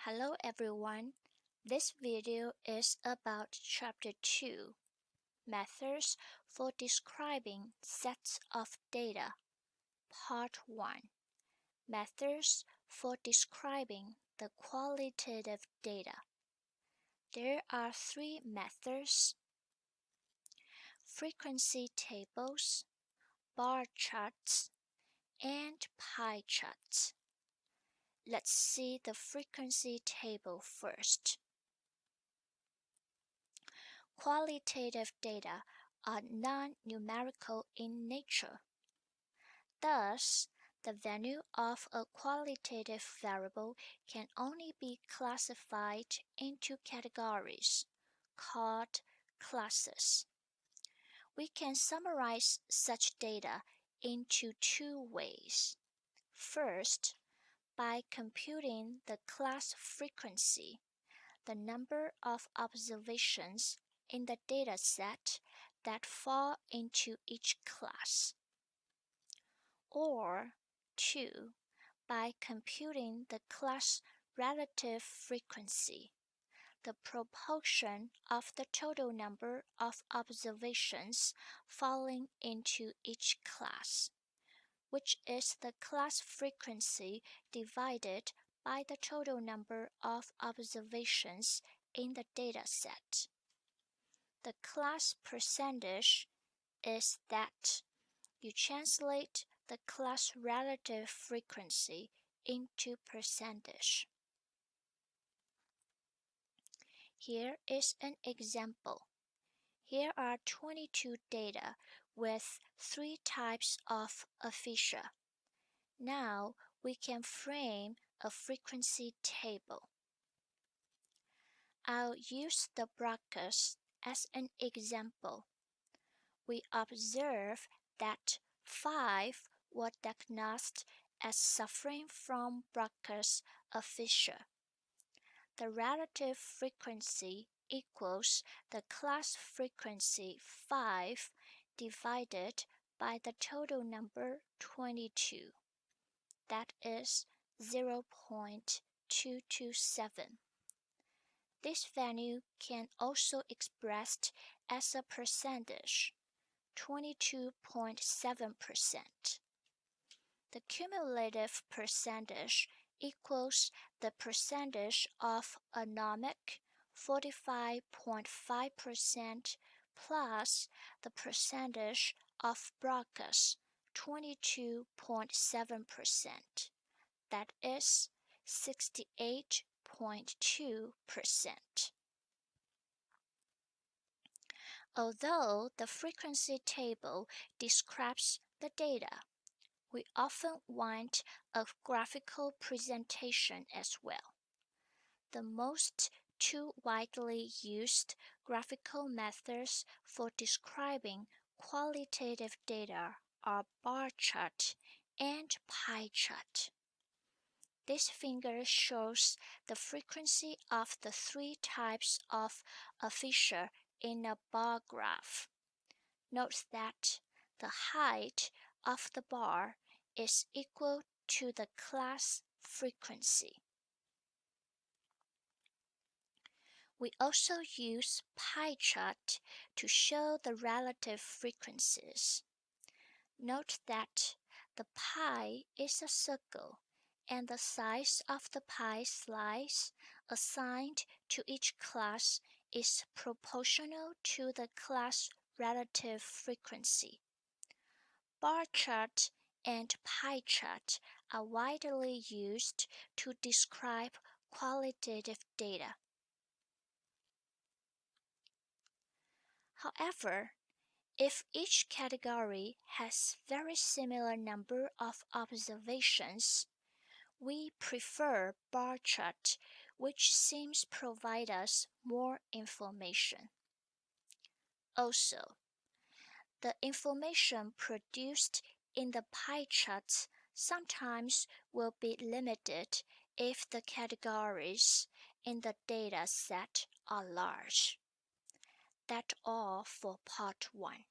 Hello everyone. This video is about Chapter 2, Methods for Describing Sets of Data, Part 1, Methods for Describing the Qualitative Data. There are three methods: frequency tables, bar charts, and pie charts. Let's see the frequency table first. Qualitative data are non-numerical in nature. Thus, the value of a qualitative variable can only be classified into categories, called classes. We can summarize such data into two ways. First, by computing the class frequency, the number of observations in the dataset that fall into each class. Or 2. By computing the class relative frequency, the proportion of the total number of observations falling into each class, which is the class frequency divided by the total number of observations in the dataset. The class percentage is that you translate the class relative frequency into percentage. Here is an example. Here are 22 data with 3 types of aphasia. Now we can frame a frequency table. I'll use the Broncos as an example. We observe that 5 were diagnosed as suffering from Broca's aphasia. The relative frequency equals the class frequency 5 divided by the total number 22. That is 0.227. This value can also be expressed as a percentage, 22.7%. The cumulative percentage equals the percentage of anomic, 45.5%, plus the percentage of Broca's, 22.7%. That is 68.2%. Although the frequency table describes the data, we often want a graphical presentation as well. The two widely used graphical methods for describing qualitative data are bar chart and pie chart. This figure shows the frequency of the 3 types of aphasia in a bar graph. Note that the height of the bar is equal to the class frequency. We also use pie chart to show the relative frequencies. Note that the pie is a circle, and the size of the pie slice assigned to each class is proportional to the class relative frequency. Bar chart and pie chart are widely used to describe qualitative data. However, if each category has very similar number of observations, we prefer bar chart, which seems provide us more information. Also, the information produced in the pie charts sometimes will be limited if the categories in the data set are large. That's all for part 1.